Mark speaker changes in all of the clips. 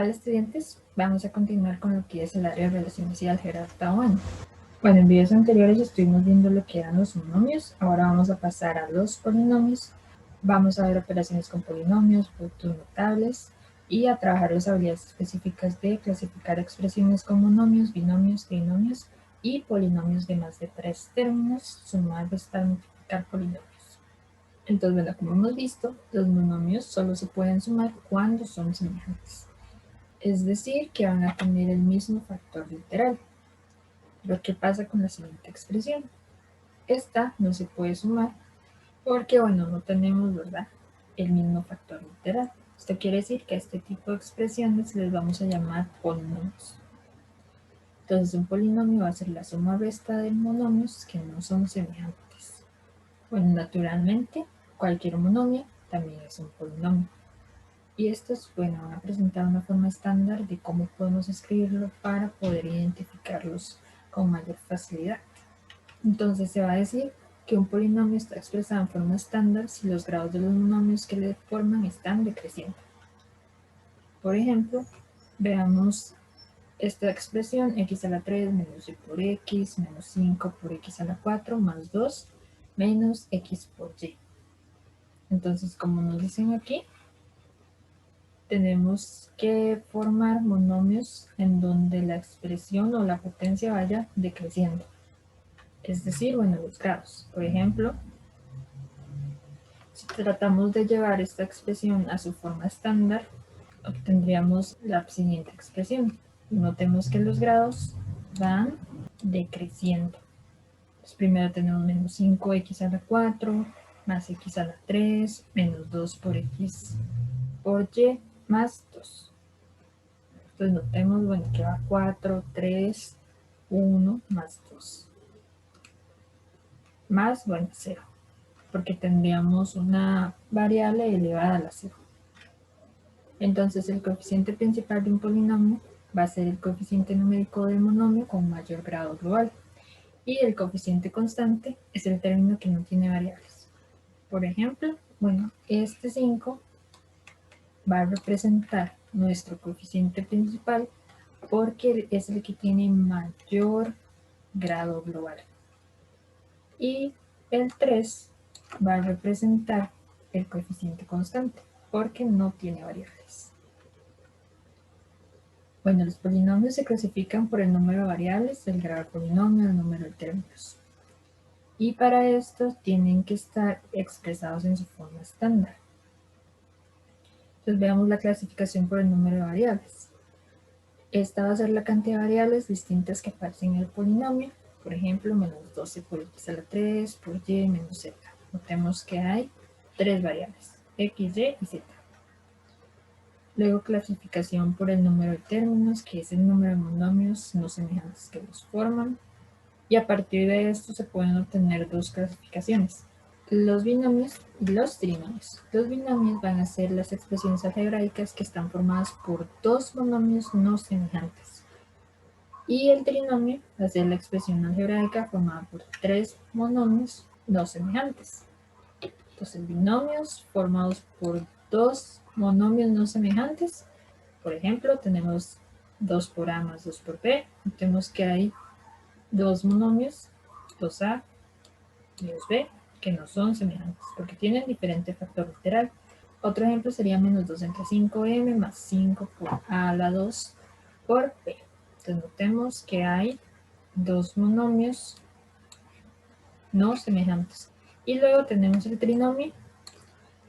Speaker 1: Hola estudiantes, vamos a continuar con lo que es el área de relaciones y álgebra octavo año. Bueno, en videos anteriores estuvimos viendo lo que eran los monomios, ahora vamos a pasar a los polinomios. Vamos a ver operaciones con polinomios, productos notables y a trabajar las habilidades específicas de clasificar expresiones con monomios, binomios, trinomios y polinomios de más de 3 términos, sumar, restar, multiplicar polinomios. Entonces, bueno, como hemos visto, los monomios solo se pueden sumar cuando son semejantes. Es decir, que van a tener el mismo factor literal. Pero ¿qué pasa con la siguiente expresión? Esta no se puede sumar porque, bueno, no tenemos, ¿verdad?, el mismo factor literal. Esto quiere decir que a este tipo de expresiones les vamos a llamar polinomios. Entonces, un polinomio va a ser la suma o resta de monomios que no son semejantes. Bueno, naturalmente, cualquier monomio también es un polinomio. Y estos, bueno, van a presentar una forma estándar de cómo podemos escribirlo para poder identificarlos con mayor facilidad. Entonces se va a decir que un polinomio está expresado en forma estándar si los grados de los monomios que le forman están decreciendo. Por ejemplo, veamos esta expresión: x a la 3 menos y por x menos 5 por x a la 4 más 2 menos x por y. Entonces, como nos dicen aquí, tenemos que formar monomios en donde la expresión o la potencia vaya decreciendo. Es decir, bueno, los grados. Por ejemplo, si tratamos de llevar esta expresión a su forma estándar, obtendríamos la siguiente expresión. Notemos que los grados van decreciendo. Entonces, primero tenemos menos 5x a la 4, más x a la 3, menos 2 por x por y, más 2. Entonces notemos, bueno, que va 4, 3, 1, más 2. Más, bueno, 0, porque tendríamos una variable elevada a la 0. Entonces el coeficiente principal de un polinomio va a ser el coeficiente numérico del monomio con mayor grado global. Y el coeficiente constante es el término que no tiene variables. Por ejemplo, bueno, este 5 va a representar nuestro coeficiente principal porque es el que tiene mayor grado global. Y el 3 va a representar el coeficiente constante porque no tiene variables. Bueno, los polinomios se clasifican por el número de variables, el grado del polinomio, el número de términos. Y para esto tienen que estar expresados en su forma estándar. Entonces veamos la clasificación por el número de variables. Esta va a ser la cantidad de variables distintas que aparecen en el polinomio. Por ejemplo, menos 12 por x a la 3 por y menos z. Notemos que hay 3 variables, x, y y z. Luego clasificación por el número de términos, que es el número de monomios no semejantes que los forman. Y a partir de esto se pueden obtener dos clasificaciones: los binomios y los trinomios. Los binomios van a ser las expresiones algebraicas que están formadas por dos monomios no semejantes. Y el trinomio va a ser la expresión algebraica formada por tres monomios no semejantes. Entonces, binomios formados por dos monomios no semejantes. Por ejemplo, tenemos 2 por a más 2 por b. Notemos que hay dos monomios, 2a menos b, que no son semejantes porque tienen diferente factor literal. Otro ejemplo sería menos 2 entre 5m más 5 por a a la 2 por b. Entonces notemos que hay dos monomios no semejantes. Y luego tenemos el trinomio,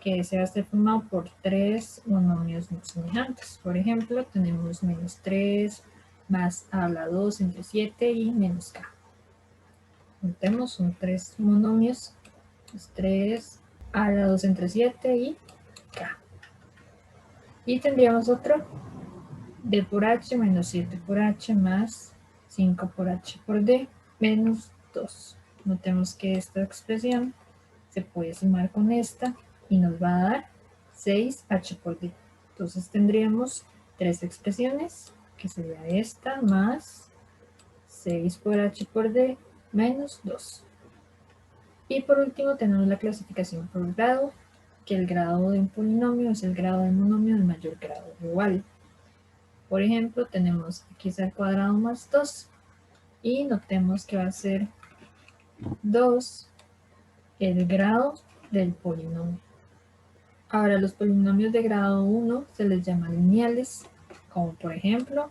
Speaker 1: que se va a estar formado por tres monomios no semejantes. Por ejemplo, tenemos menos 3 más a la 2 entre 7 y menos k. Notemos, son tres monomios, 3 a la 2 entre 7 y k. Y tendríamos otro, d por h menos 7 por h más 5 por h por d menos 2. Notemos que esta expresión se puede sumar con esta y nos va a dar 6h por d. Entonces tendríamos tres expresiones, que sería esta más 6 por h por d menos 2. Y por último tenemos la clasificación por grado, que el grado de un polinomio es el grado del monomio del mayor grado global. Por ejemplo, tenemos x al cuadrado más 2 y notemos que va a ser 2 el grado del polinomio. Ahora, los polinomios de grado 1 se les llama lineales, como por ejemplo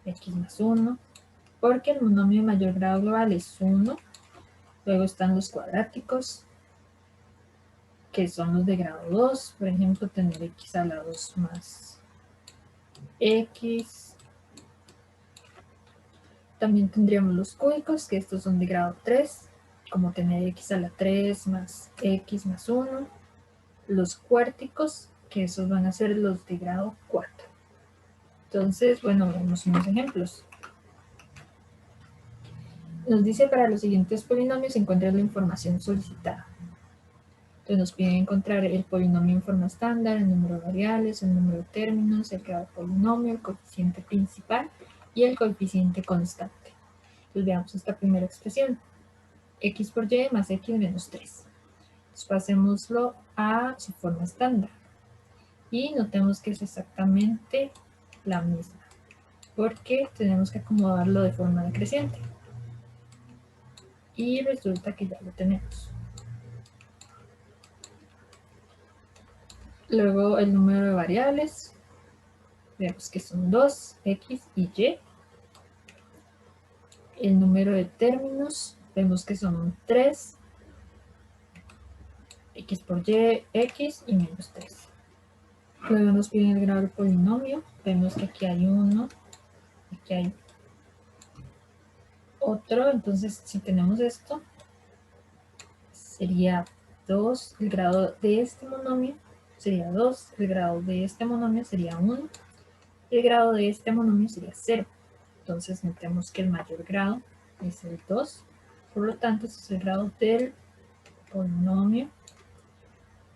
Speaker 1: x más 1, porque el monomio de mayor grado global es 1. Luego están los cuadráticos, que son los de grado 2, por ejemplo, tener x a la 2 más x. También tendríamos los cúbicos, que estos son de grado 3, como tener x a la 3 más x más 1. Los cuárticos, que esos van a ser los de grado 4. Entonces, bueno, vemos unos ejemplos. Nos dice para los siguientes polinomios encuentra la información solicitada. Entonces nos piden encontrar el polinomio en forma estándar, el número de variables, el número de términos, el grado del polinomio, el coeficiente principal y el coeficiente constante. Entonces veamos esta primera expresión. X por y más x menos 3. Entonces pasémoslo a su forma estándar. Y notemos que es exactamente la misma, porque tenemos que acomodarlo de forma decreciente. Y resulta que ya lo tenemos. Luego el número de variables, vemos que son 2, x y y. El número de términos, vemos que son 3, x por y, x y menos 3. Luego nos piden el grado del polinomio, vemos que aquí hay uno, aquí hay otro, entonces si tenemos esto, sería 2, el grado de este monomio sería 2, el grado de este monomio sería 1, y el grado de este monomio sería 0. Entonces notemos que el mayor grado es el 2, por lo tanto este es el grado del polinomio.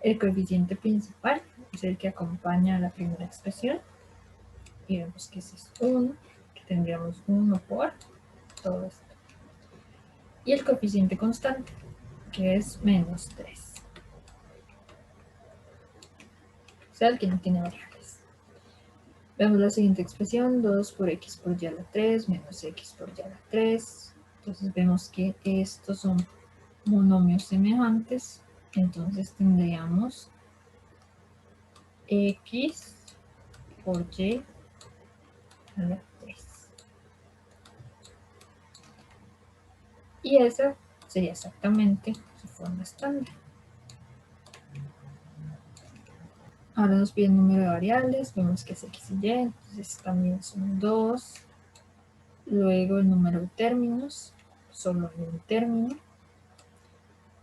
Speaker 1: El coeficiente principal es el que acompaña a la primera expresión, y vemos que ese es 1, que tendríamos 1 por todo esto. Y el coeficiente constante, que es menos 3. O sea, el que no tiene variables. Vemos la siguiente expresión, 2 por x por y a la 3 menos x por y a la 3. Entonces vemos que estos son monomios semejantes. Entonces tendríamos x por y a la 3. Y esa sería exactamente su forma estándar. Ahora nos pide el número de variables, vemos que es x y y, entonces también son 2. Luego el número de términos, solo hay un término,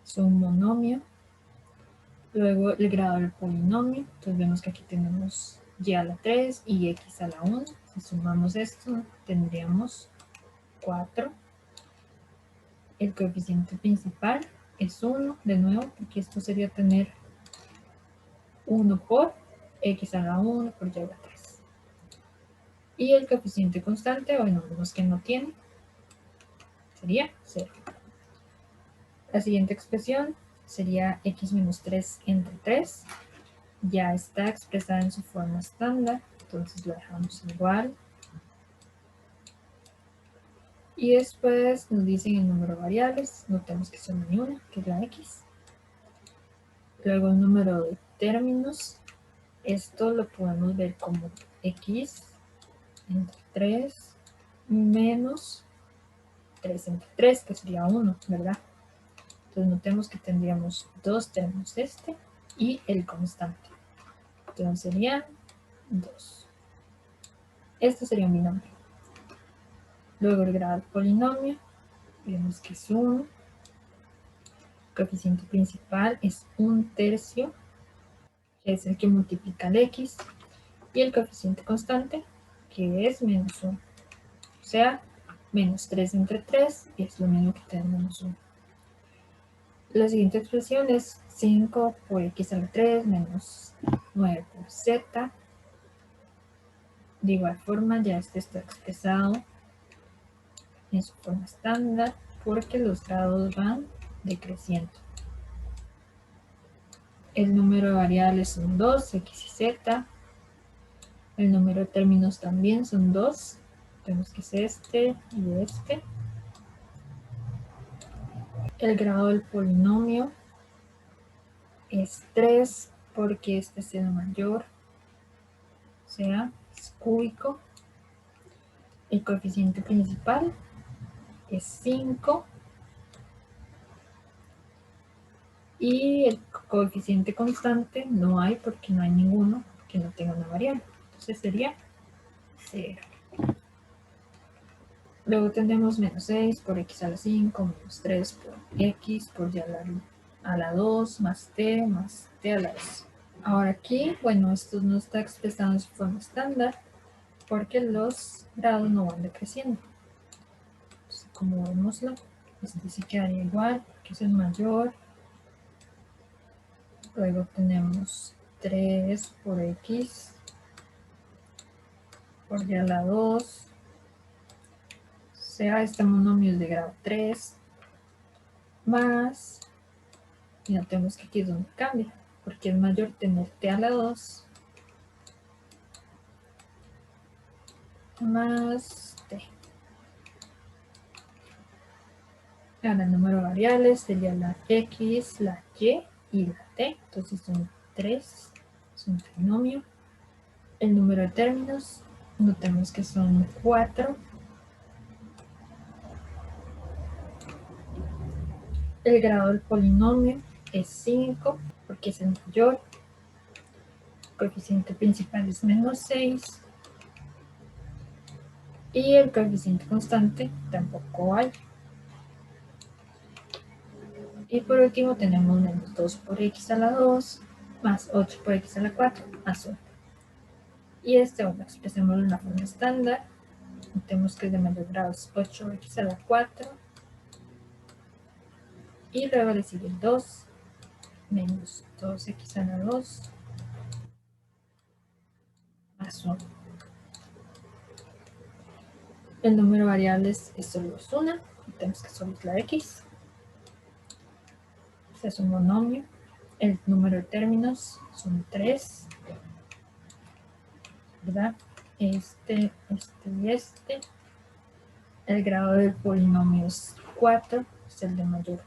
Speaker 1: es un monomio. Luego el grado del polinomio, entonces vemos que aquí tenemos y a la 3 y x a la 1. Si sumamos esto, tendríamos 4. El coeficiente principal es 1, de nuevo, porque esto sería tener 1 por x a la 1 por y a la 3. Y el coeficiente constante, bueno, vemos que no tiene, sería 0. La siguiente expresión sería x menos 3 entre 3. Ya está expresada en su forma estándar, entonces la dejamos igual. Y después nos dicen el número de variables, notemos que solo hay una, que es la x. Luego el número de términos, esto lo podemos ver como x entre 3 menos 3 entre 3, que sería 1, ¿verdad? Entonces notemos que tendríamos dos términos, este y el constante. Entonces serían 2. Este sería un binomio. Luego el grado del polinomio, vemos que es 1. El coeficiente principal es 1/3, que es el que multiplica el x. Y el coeficiente constante, que es menos 1. O sea, menos 3 entre 3 es lo mismo que tener menos 1. La siguiente expresión es 5 por x a la 3 menos 9 por z. De igual forma, ya este está expresado en su forma estándar porque los grados van decreciendo. El número de variables son 2, x y z. El número de términos también son 2. Tenemos que es este y este. El grado del polinomio es 3 porque este es el mayor, o sea, es cúbico. El coeficiente principal es 5 y el coeficiente constante no hay porque no hay ninguno que no tenga una variable. Entonces sería 0. Luego tendremos menos 6 por x a la 5, menos 3 por x por y a la 2, más t a la 2. Ahora aquí, bueno, esto no está expresado en su forma estándar porque los grados no van decreciendo. Entonces, como vemoslo, este sí quedaría igual, que es el mayor. Luego tenemos 3 por x por y a la 2. O sea, este monomio es de grado 3 más, y notemos que aquí es donde cambia, porque es mayor tener t a la 2 más t. Ahora el número de variables sería la x, la y la t, entonces son 3, es un trinomio. El número de términos, notemos que son 4. El grado del polinomio es 5, porque es el mayor. El coeficiente principal es menos 6. Y el coeficiente constante tampoco hay. Y por último tenemos menos 2 por x a la 2 más 8 por x a la 4 más 1. Y bueno, expresémoslo en la forma estándar. Notemos que es de mayor grado es 8x a la 4. Y luego le sigue 2 menos 2x a la 2 más 1. El número de variables es solo es una. Notemos que solo es la x. Este es un monomio. El número de términos son 3. ¿Verdad? Este y este. El grado del polinomio es 4, es el de mayor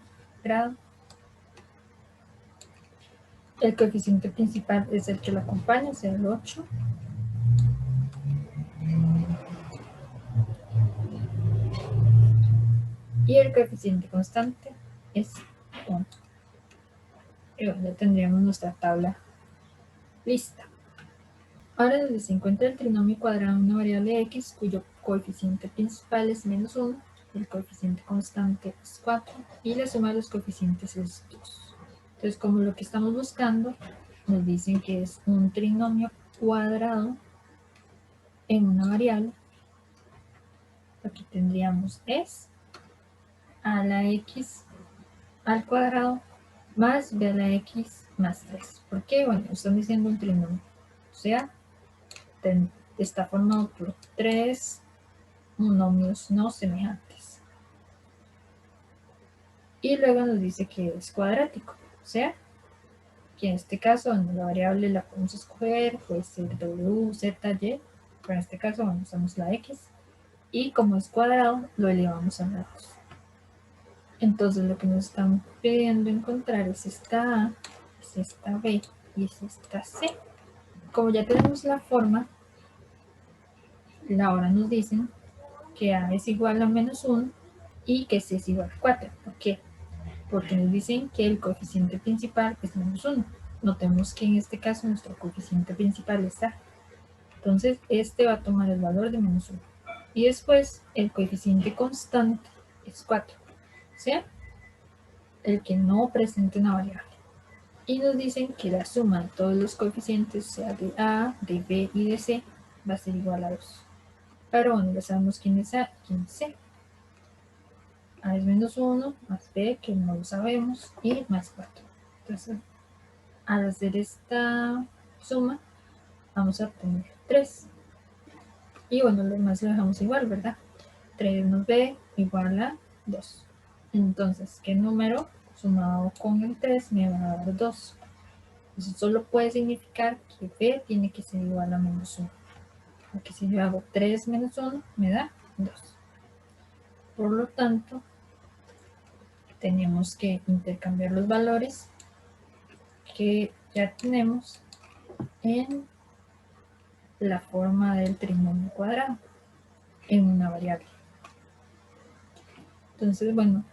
Speaker 1: grado. El coeficiente principal es el que lo acompaña, es el 8. Y el coeficiente constante es 1. Y bueno, ya tendríamos nuestra tabla lista. Ahora donde se encuentra el trinomio cuadrado de una variable x cuyo coeficiente principal es menos 1, el coeficiente constante es 4 y la suma de los coeficientes es 2. Entonces, como lo que estamos buscando, nos dicen que es un trinomio cuadrado en una variable, lo que tendríamos es a la x al cuadrado más b a la x más 3. ¿Por qué? Bueno, están diciendo un trinomio. O sea, está formado por 3 monomios no semejantes. Y luego nos dice que es cuadrático. O sea, que en este caso, bueno, la variable la podemos escoger, puede ser w, z, y. Pero en este caso, bueno, usamos la x. Y como es cuadrado, lo elevamos a la 2. Entonces lo que nos están pidiendo encontrar es esta A, es esta B y es esta C. Como ya tenemos la forma, ahora nos dicen que A es igual a menos 1 y que C es igual a 4. ¿Por qué? Porque nos dicen que el coeficiente principal es menos 1. Notemos que en este caso nuestro coeficiente principal es A. Entonces este va a tomar el valor de menos 1. Y después el coeficiente constante es 4. O sea, el que no presente una variable. Y nos dicen que la suma de todos los coeficientes, sea de A, de B y de C, va a ser igual a 2. Pero bueno, ya sabemos quién es A y quién es C. A es menos 1, más B, que no lo sabemos, y más 4. Entonces, al hacer esta suma, vamos a obtener 3. Y bueno, lo demás lo dejamos igual, ¿verdad? 3 más B igual a 2. Entonces, ¿qué número sumado con el 3 me va a dar 2? Eso solo puede significar que B tiene que ser igual a menos 1. porque si yo hago 3 menos 1 me da 2. Por lo tanto, tenemos que intercambiar los valores que ya tenemos en la forma del trinomio cuadrado en una variable. Entonces, bueno,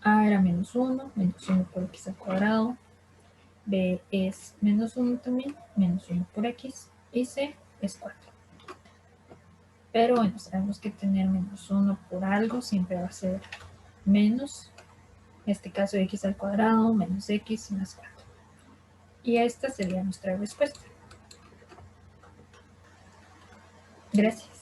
Speaker 1: a era menos 1 por x al cuadrado, b es menos 1 también, menos 1 por x, y c es 4. Pero bueno, sabemos que tener menos 1 por algo siempre va a ser menos, en este caso x al cuadrado, menos x más 4. Y esta sería nuestra respuesta. Gracias.